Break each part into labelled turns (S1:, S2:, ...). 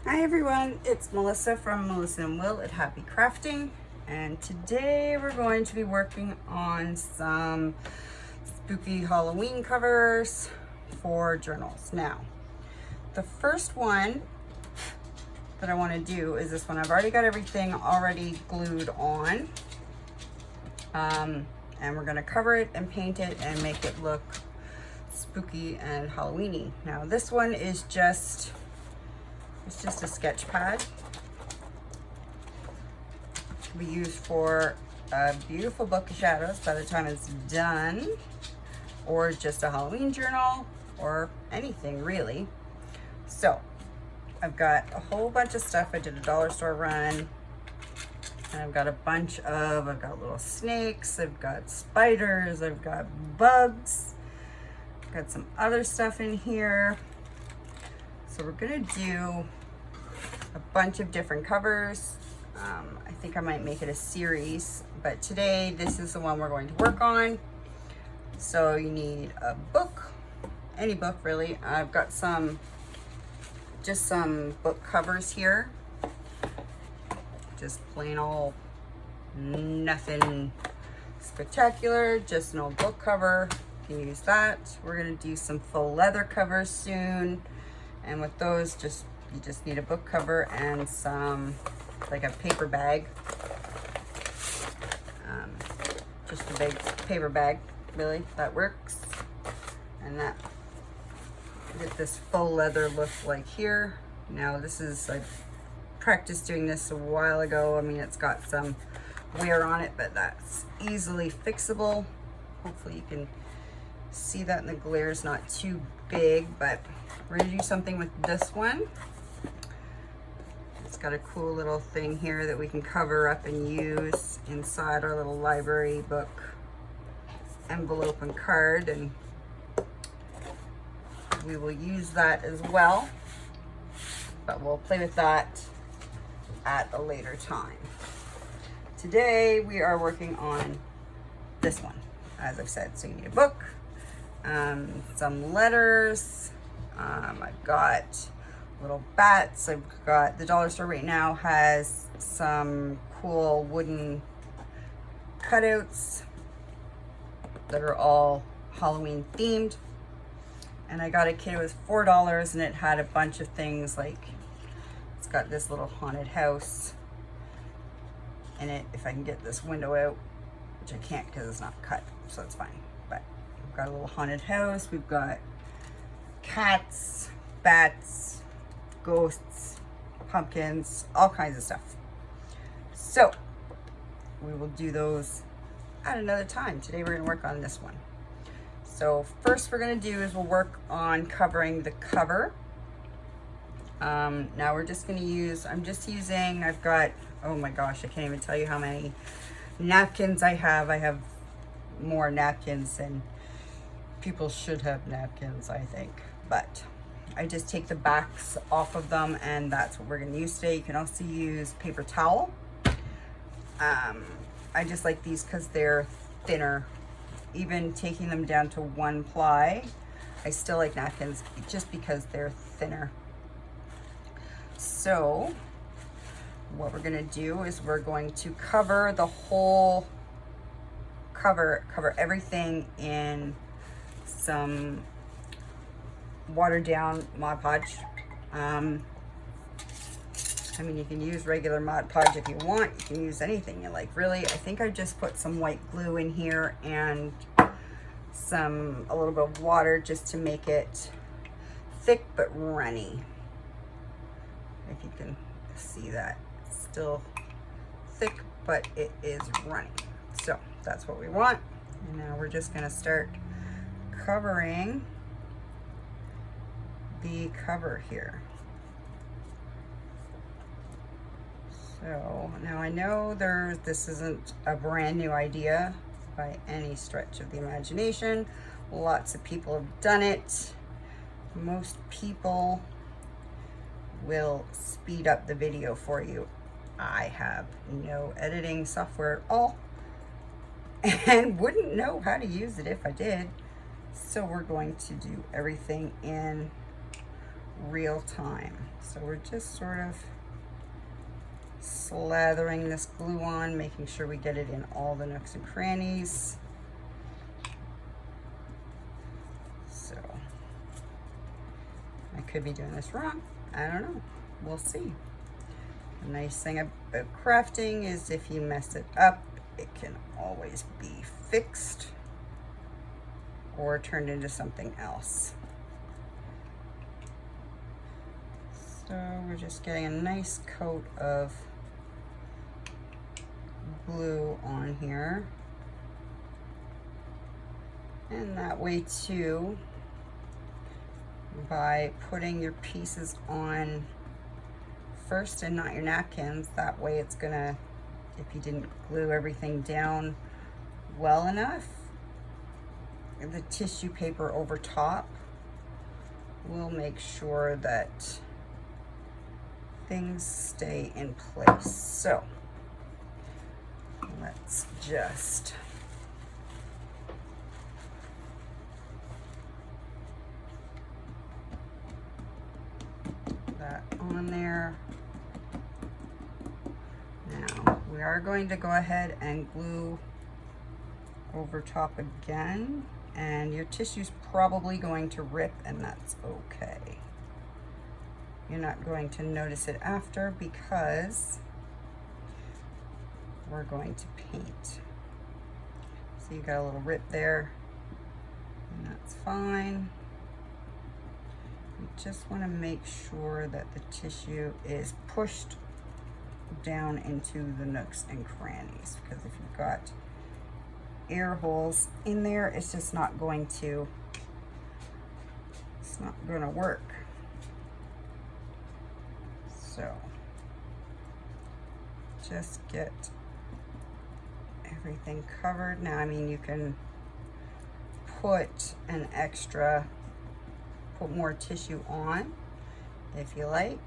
S1: Hi everyone, it's Melissa from Melissa and Will at Happy Crafting, and today we're going to be working on some spooky Halloween covers for journals. Now, the first one that I want to do is this one. I've already got everything already glued on, and we're going to cover it and paint it and make it look spooky and Halloweeny. Now this one is it's just a sketch pad to be used for a beautiful book of shadows by the time it's done, or just a Halloween journal, or anything really. So I've got a whole bunch of stuff. I did a dollar store run, and I've got little snakes, I've got spiders, I've got bugs, I've got some other stuff in here. So we're gonna do a bunch of different covers. I think I might make it a series, but today this is the one we're going to work on. So you need a book, any book really. I've got just some book covers here. Just plain old, nothing spectacular, just an old book cover. You can use that. We're gonna do some faux leather covers soon. And with those, you just need a book cover and like a paper bag. Just a big paper bag, really, that works. And that, get this faux leather look like here. Now I practiced doing this a while ago. I mean, it's got some wear on it, but that's easily fixable. Hopefully you can see that, and the glare is not too big, but we're gonna do something with this one. It's got a cool little thing here that we can cover up and use inside our little library book envelope and card, and we will use that as well, but we'll play with that at a later time. Today we are working on this one, as I've said. So you need a book, some letters. I've got little bats. I've got the dollar store right now has some cool wooden cutouts that are all Halloween themed. And I got a kit, it was $4, and it had a bunch of things, like it's got this little haunted house in it. If I can get this window out, which I can't because it's not cut, so it's fine. But we've got a little haunted house. We've got cats, bats, ghosts, pumpkins, all kinds of stuff. So we will do those at another time. Today we're going to work on this one. So first we're going to do is we'll work on covering the cover. Now we're just going to use, I've got, oh my gosh, I can't even tell you how many napkins I have. I have more napkins than people should have napkins, I think. But I just take the backs off of them, and that's what we're going to use today. You can also use paper towel. I just like these because they're thinner. Even taking them down to 1 ply, I still like napkins just because they're thinner. So what we're going to do is we're going to cover the whole cover everything in some watered down Mod Podge. I mean, you can use regular Mod Podge if you want. You can use anything you like, really. I think I just put some white glue in here and a little bit of water just to make it thick but runny. If you can see that, it's still thick, but it is runny. So that's what we want. And now we're just gonna start covering the cover here. So now I know this isn't a brand new idea by any stretch of the imagination. Lots of people have done it. Most people will speed up the video for you. I have no editing software at all and wouldn't know how to use it if I did. So we're going to do everything in real time. So we're just sort of slathering this glue on, making sure we get it in all the nooks and crannies. So I could be doing this wrong. I don't know. We'll see. The nice thing about crafting is if you mess it up, it can always be fixed or turned into something else. So we're just getting a nice coat of glue on here. And that way too, by putting your pieces on first and not your napkins, that way it's gonna, if you didn't glue everything down well enough, the tissue paper over top will make sure that things stay in place. So let's just put that on there. Now we are going to go ahead and glue over top again, and your tissue's probably going to rip, and that's okay. You're not going to notice it after because we're going to paint. So you got a little rip there, and that's fine. You just want to make sure that the tissue is pushed down into the nooks and crannies, because if you've got air holes in there, it's just not going to, it's not going to work. So just get everything covered. Now, I mean, you can put an extra, put more tissue on if you like.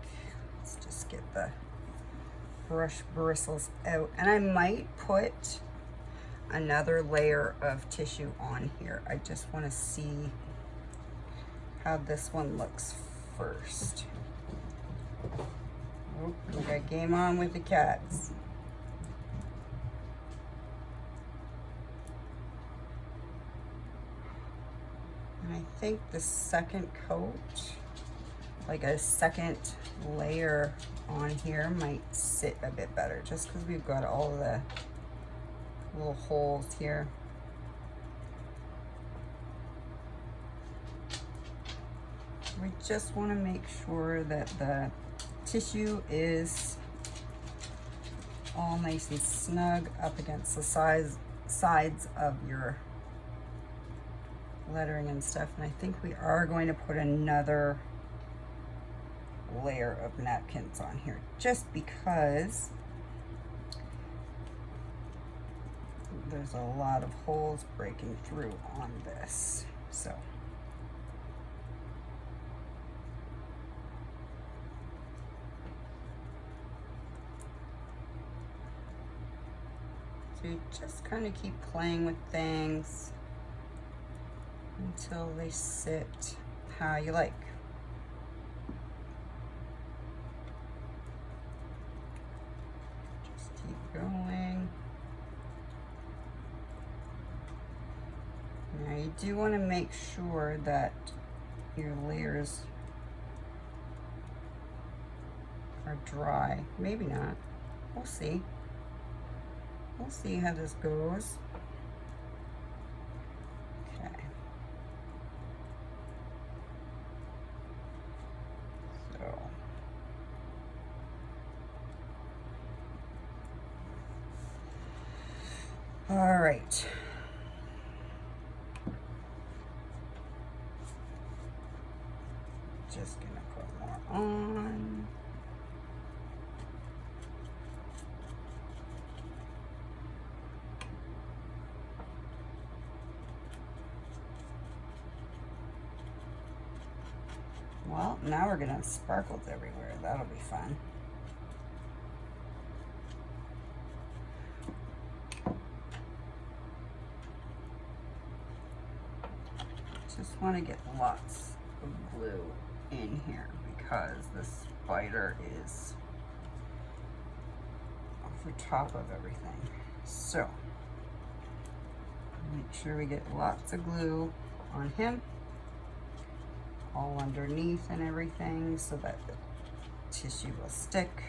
S1: Let's just get the brush bristles out, and I might put another layer of tissue on here. I just want to see how this one looks first. Oh, we got game on with the cats. And I think the second coat, like a second layer on here, might sit a bit better, just because we've got all the little holes here. We just want to make sure that the tissue is all nice and snug up against the sides of your lettering and stuff. And I think we are going to put another layer of napkins on here, just because there's a lot of holes breaking through on this. So you just kind of keep playing with things until they sit how you like. Just keep going. Now you do want to make sure that your layers are dry. Maybe not. We'll see. We'll see how this goes. Okay. So. All right. Just gonna put more on. Well, now we're gonna have sparkles everywhere. That'll be fun. Just want to get lots of glue in here because the spider is over top of everything. So make sure we get lots of glue on him, all underneath and everything, so that the tissue will stick.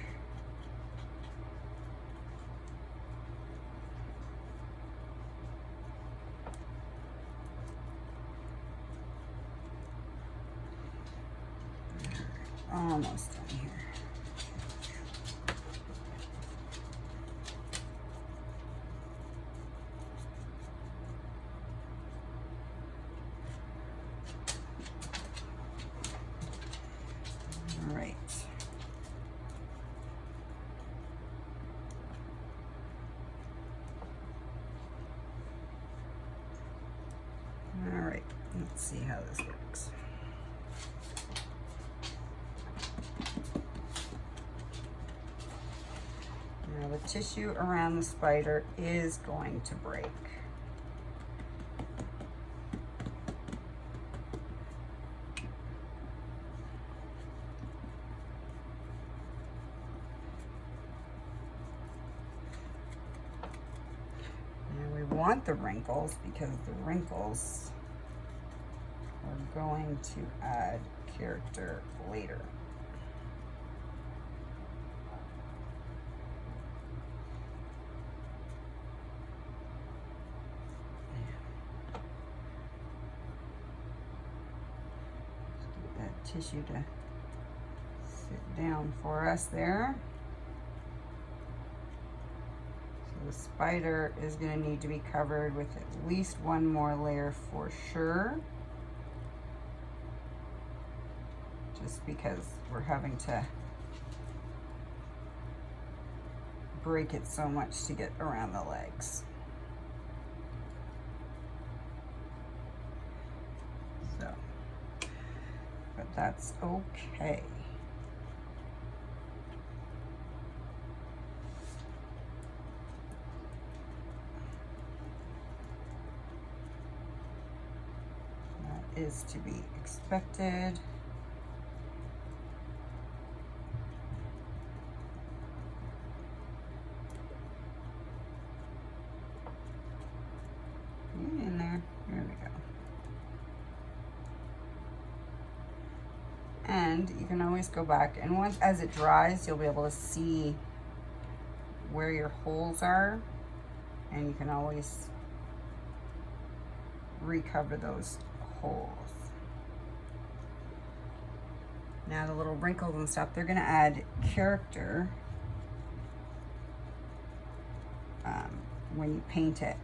S1: Almost done here. All right. All right, let's see how this works. Now the tissue around the spider is going to break. Now we want the wrinkles because the wrinkles are going to add character later. Tissue to sit down for us there. So the spider is going to need to be covered with at least one more layer for sure, just because we're having to break it so much to get around the legs. So, but that's okay. That is to be expected. In there, there we go. And you can always go back, and once as it dries, you'll be able to see where your holes are, and you can always recover those holes. Now the little wrinkles and stuff, they're gonna add character when you paint it,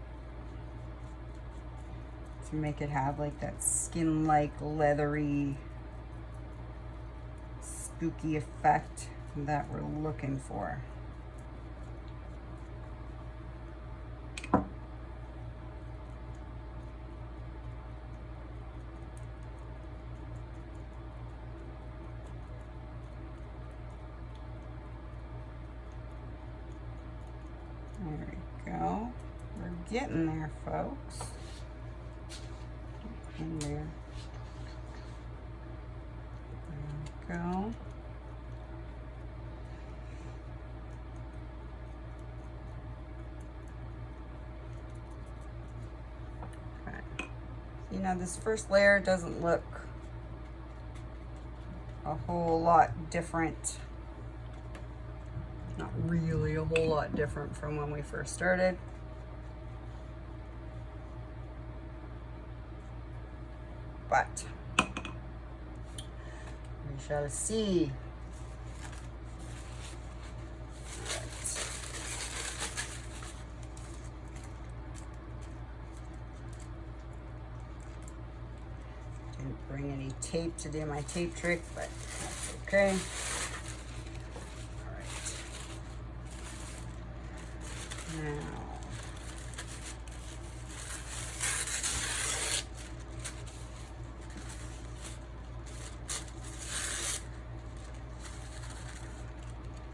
S1: to make it have like that skin-like leathery spooky effect that we're looking for. There we go. We're getting there, folks. In there. There we go. Okay. You know, this first layer doesn't look a whole lot different. Not really a whole lot different from when we first started. But we shall see. Right. Didn't bring any tape to do my tape trick, but that's okay. Now,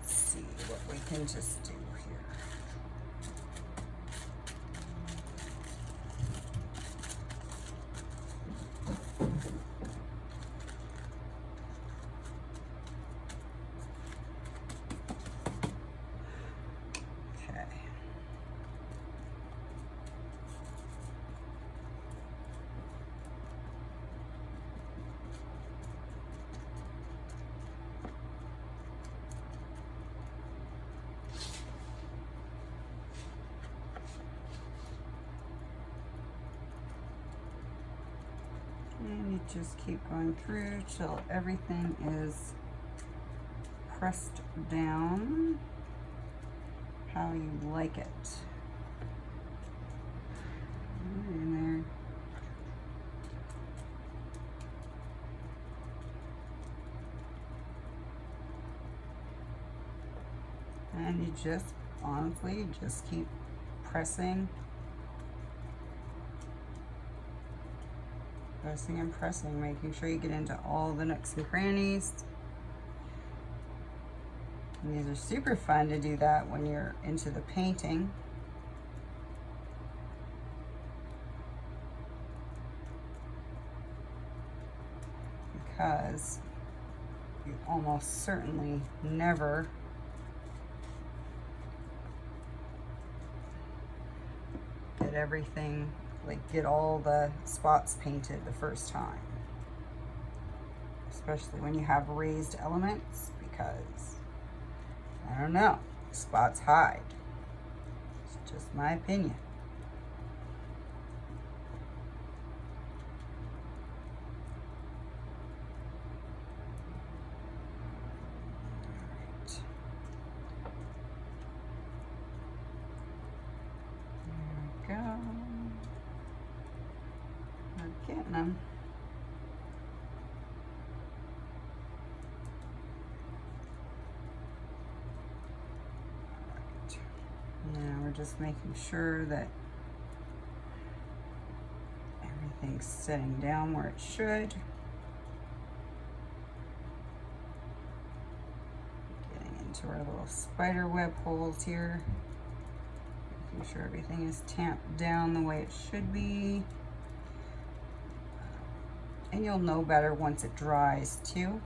S1: let's see what we can just do here. just keep going through till everything is pressed down how you like it. Right in there. And you just, honestly, just keep pressing. Pressing and pressing, making sure you get into all the nooks and crannies. And these are super fun to do that when you're into the painting. Because you almost certainly never get everything, like get all the spots painted the first time. Especially when you have raised elements, because, I don't know, spots hide. It's just my opinion. Go. We're getting them. Right. Now we're just making sure that everything's sitting down where it should. Getting into our little spider web holes here. Making sure everything is tamped down the way it should be. And you'll know better once it dries too.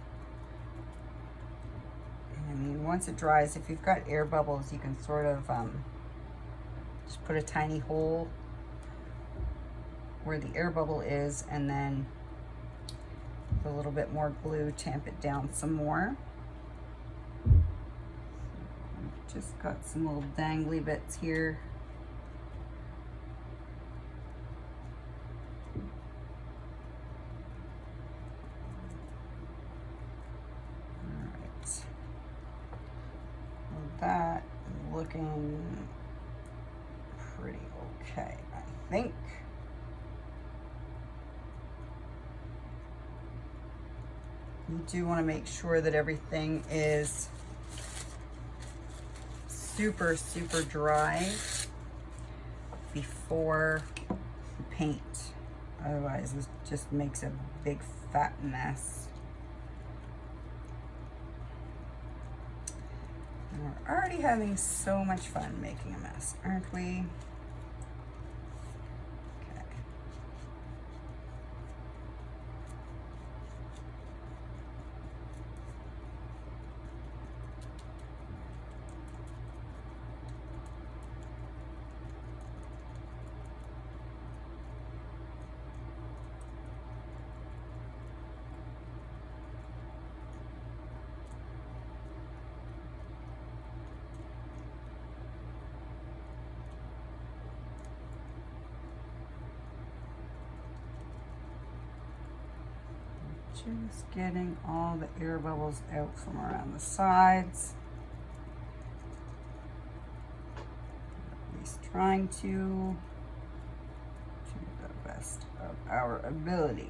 S1: And I mean, once it dries, if you've got air bubbles, you can sort of just put a tiny hole where the air bubble is, and then with a little bit more glue, tamp it down some more. So just got some little dangly bits here. That is looking pretty okay, I think. You do want to make sure that everything is super, super dry before you paint. Otherwise, it just makes a big fat mess. We're already having so much fun making a mess, aren't we? Okay. Just getting all the air bubbles out from around the sides. At least trying to the best of our abilities.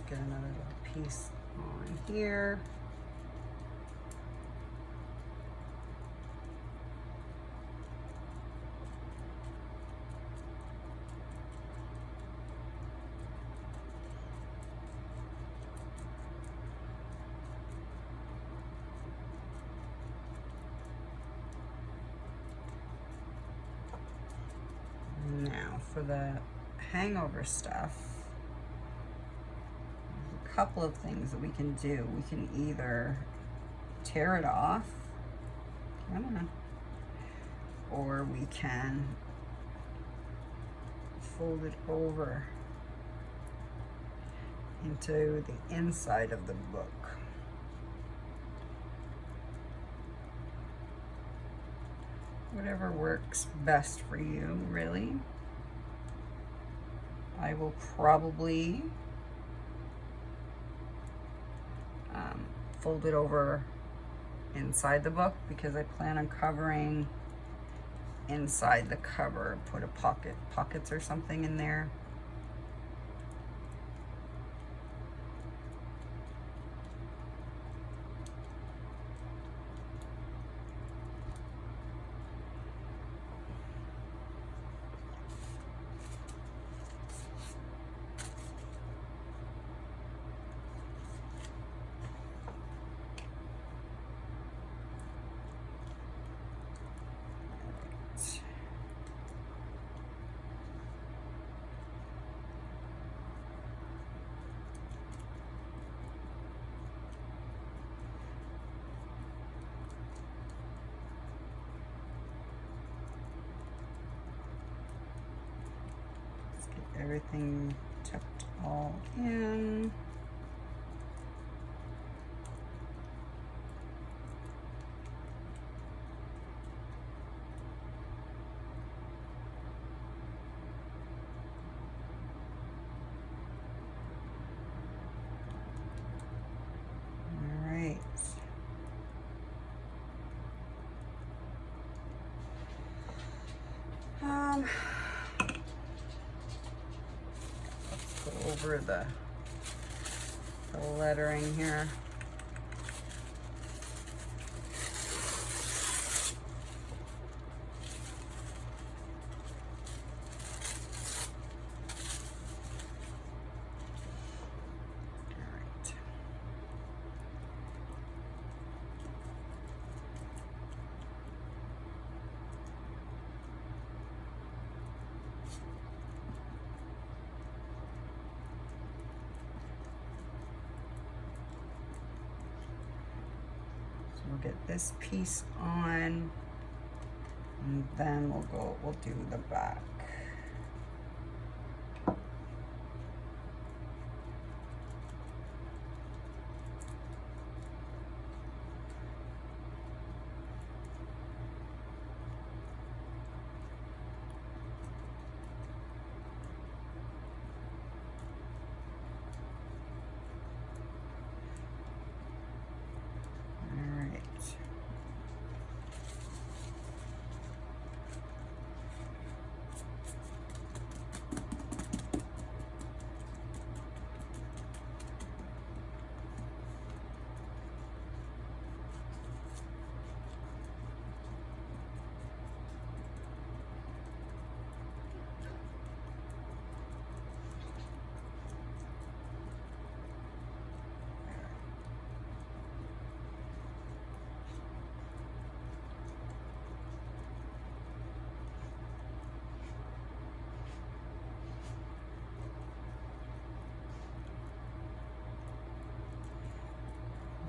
S1: Get another little piece on here. Now for the hangover stuff, there's a couple of things that we can do. We can either tear it off, I don't know, or we can fold it over into the inside of the book. Whatever works best for you, really. I will probably fold it over inside the book because I plan on covering inside the cover, put a pockets or something in there. Everything tucked all in. All right. Over the lettering here. We'll get this piece on, and then we'll do the back.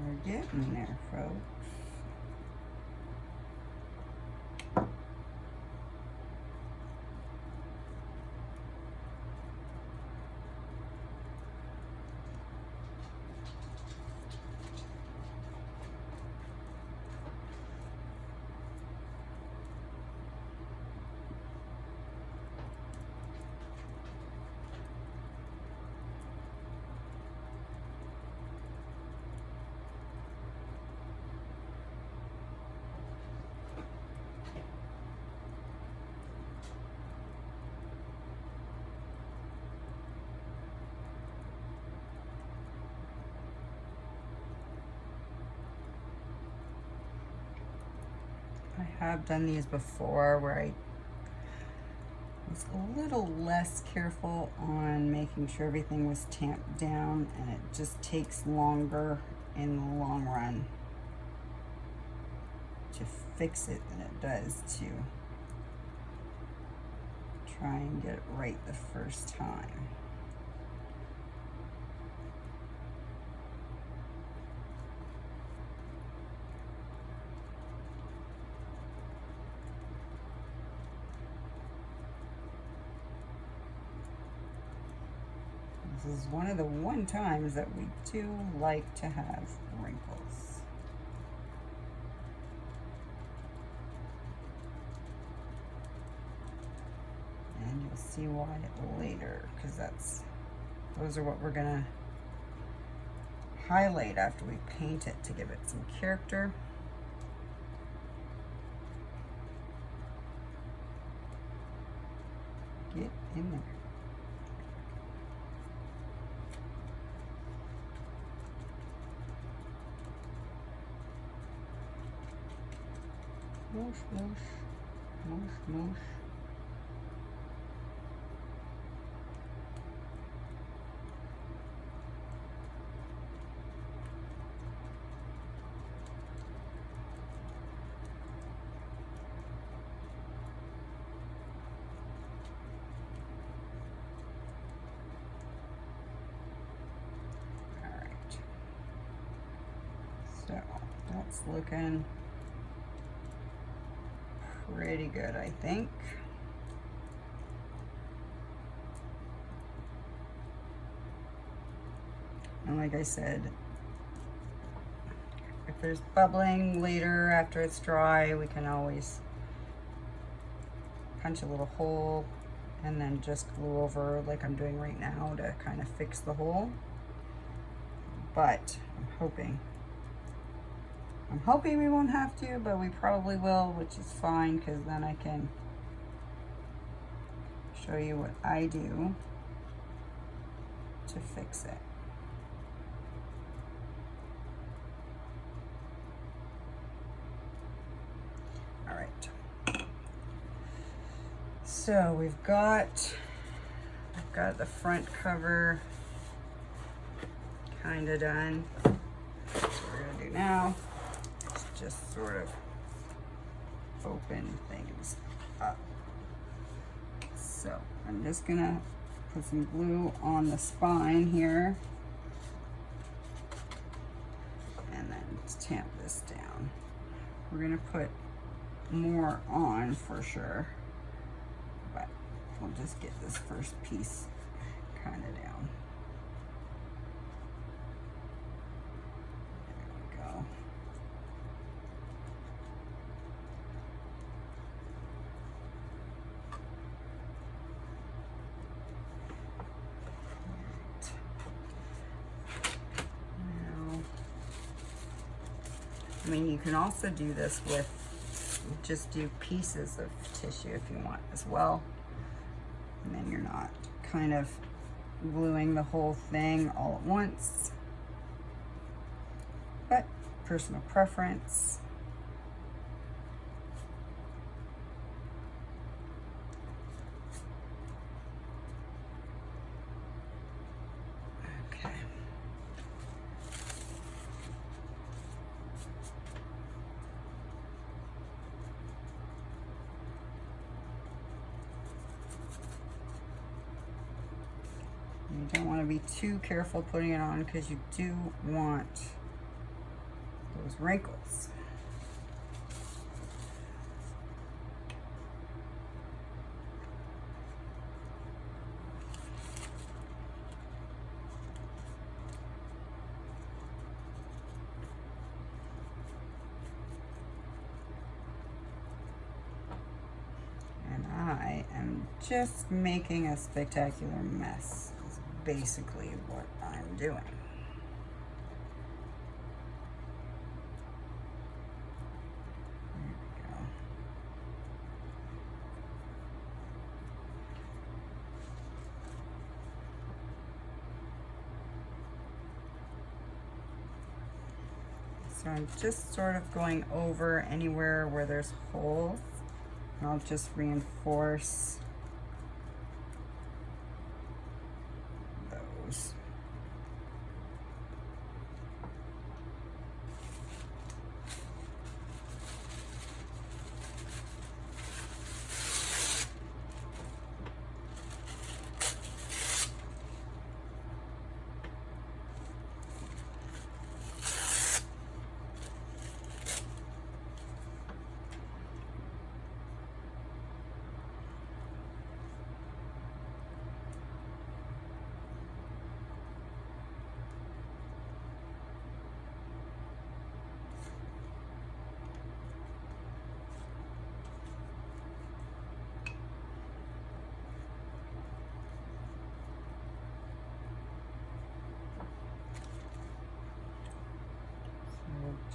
S1: We're getting there, folks. I have done these before where I was a little less careful on making sure everything was tamped down, and it just takes longer in the long run to fix it than it does to Try and get it right the first time. This is one of the times that we do like to have wrinkles. And you'll see why later, because those are what we're gonna highlight after we paint it to give it some character. Get in there. Moosh, moosh, moosh, moosh. All right. So that's looking pretty good, I think. And like I said, if there's bubbling later after it's dry, we can always punch a little hole and then just glue over like I'm doing right now to kind of fix the hole. But I'm hoping we won't have to, but we probably will, which is fine, because then I can show you what I do to fix it. All right. So we've got the front cover kind of done. So what we're gonna do now is just sort of open things up. So I'm just gonna put some glue on the spine here and then tamp this down. We're gonna put more on for sure, but we'll just get this first piece kind of down. There we go. Now, I mean, you can also do this with, just do pieces of tissue if you want as well. And then you're not kind of gluing the whole thing all at once. But personal preference. Okay. You don't want to be too careful putting it on because you do want those wrinkles. And I am just making a spectacular mess. Is basically what I'm doing. There we go. So I'm just sort of going over anywhere where there's holes, and I'll just reinforce those.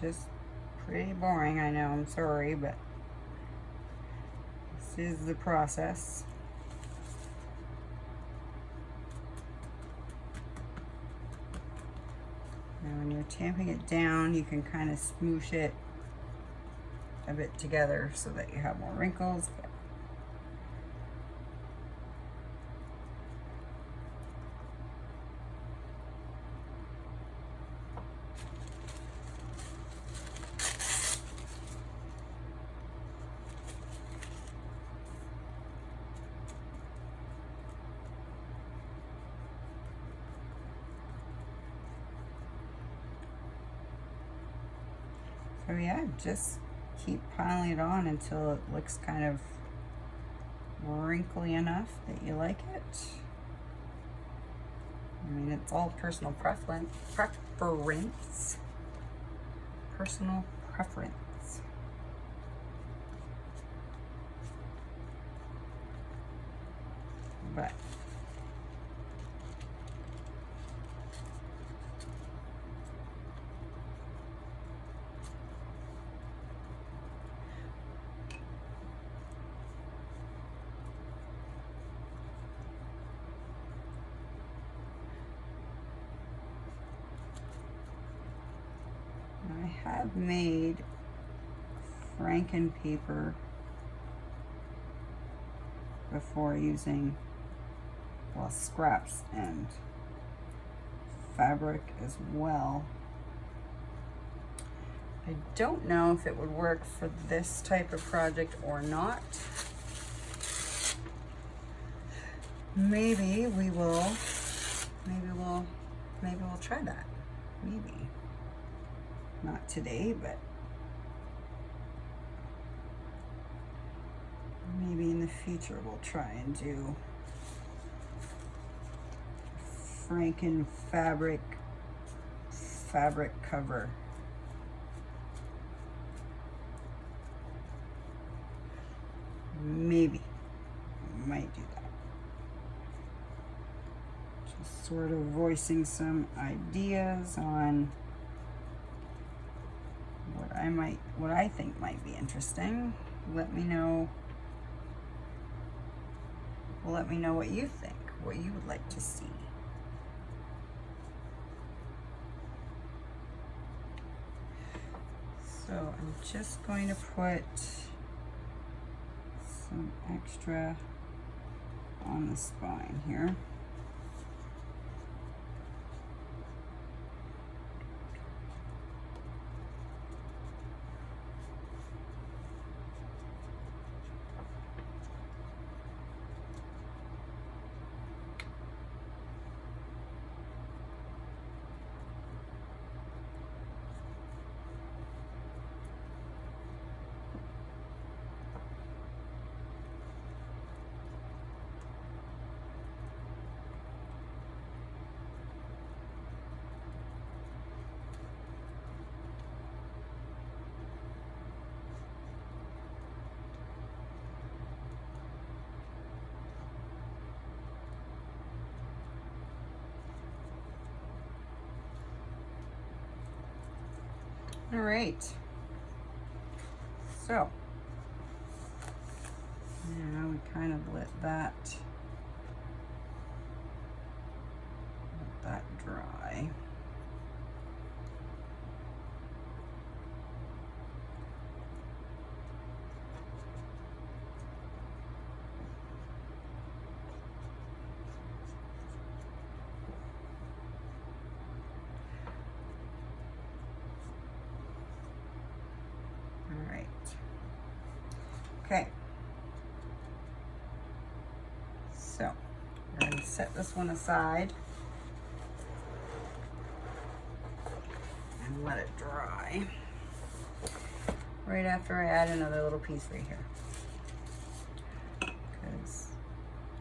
S1: just pretty boring, I know, I'm sorry, but this is the process. Now when you're tamping it down, you can kind of smoosh it a bit together so that you have more wrinkles. So yeah, just keep piling it on until it looks kind of wrinkly enough that you like it. I mean, it's all personal preference. Personal preference. But I have made Franken paper before using, well, scraps and fabric as well. I don't know if it would work for this type of project or not. Maybe we'll try that. Maybe. Not today, but maybe in the future we'll try and do Franken fabric cover. Maybe. Might do that. Just sort of voicing some ideas on what I think might be interesting. Let me know what you think, what you would like to see. So I'm just going to put some extra on the spine here. All right, so now we kind of let that dry. Okay, so we're going to set this one aside and let it dry. Right after I add another little piece right here,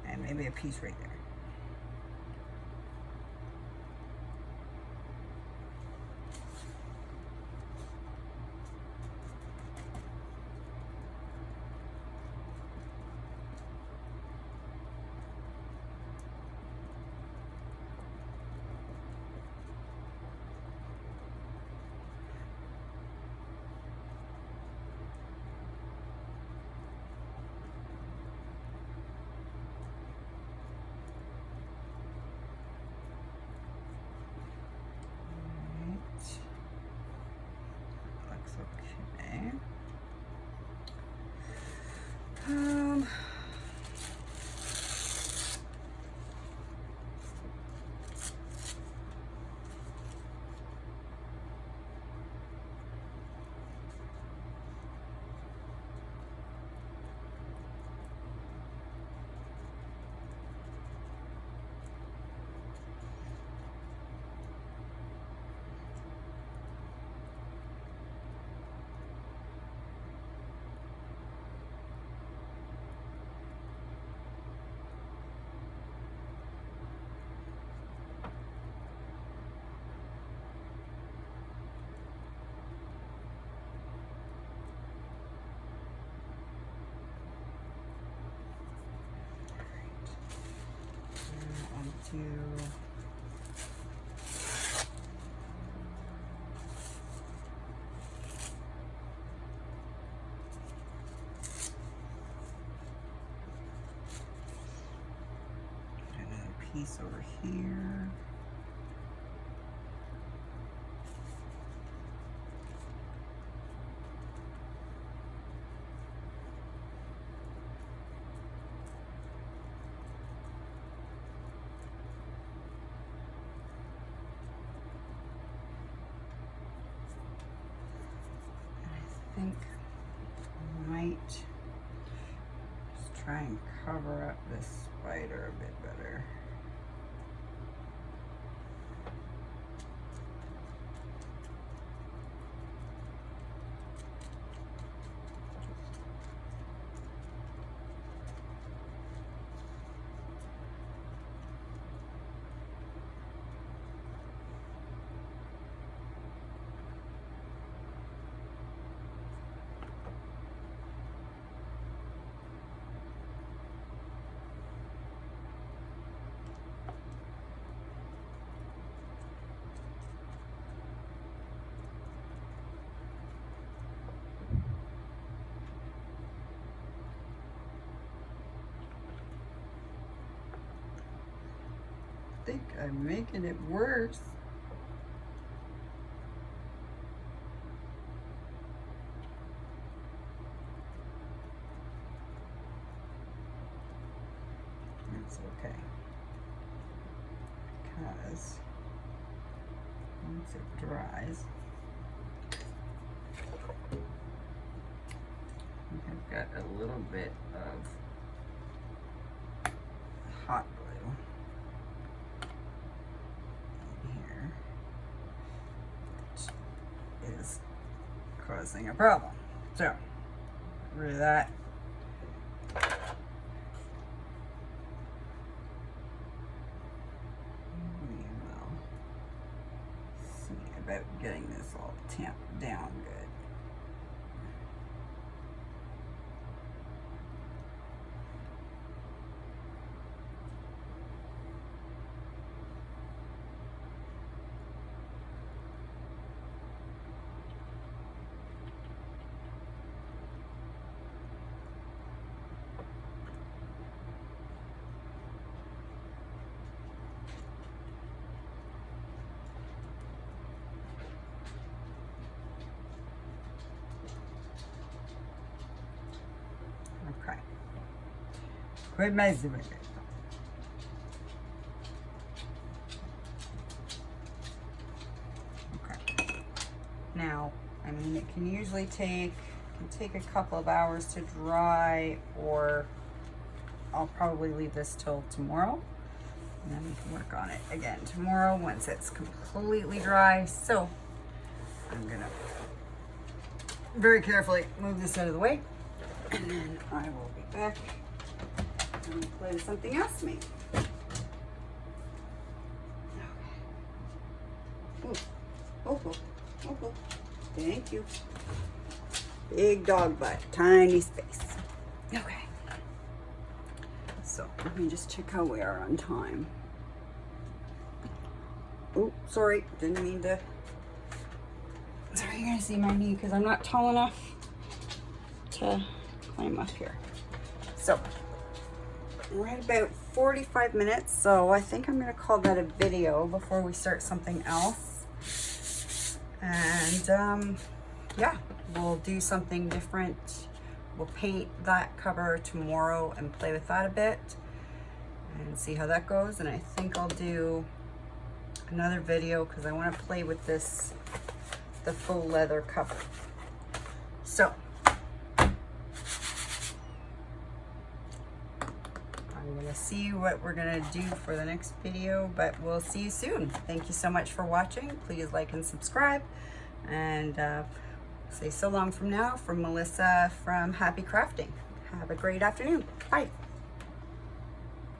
S1: and maybe a piece right there. Um, to another piece over here. I think I might just try and cover up this spider a bit better. I think I'm making it worse. It's okay, because once it dries, I think I've got a little bit of hot glue in here, which is causing a problem. So, get rid of that. About getting this all tamped down good. Okay. Quit messing with it. Okay. Now, I mean, it can usually take a couple of hours to dry, or I'll probably leave this till tomorrow, and then we can work on it again tomorrow once it's completely dry. So I'm gonna very carefully move this out of the way, and then I will be back and play with something else maybe. Okay. Oh. Thank you. Big dog butt, tiny space. Okay. So let me just check how we are on time. Oh, sorry, didn't mean to. Sorry, you're gonna see my knee because I'm not tall enough to climb up here. So we're at about 45 minutes, so I think I'm gonna call that a video before we start something else. And yeah, we'll do something different we'll paint that cover tomorrow and play with that a bit and see how that goes. And I think I'll do another video because I want to play with this, the full leather cover. So I'm gonna see what we're gonna do for the next video, but we'll see you soon. Thank you so much for watching. Please like and subscribe, and say so long from now from Melissa from Happy Crafting. Have a great afternoon. Bye.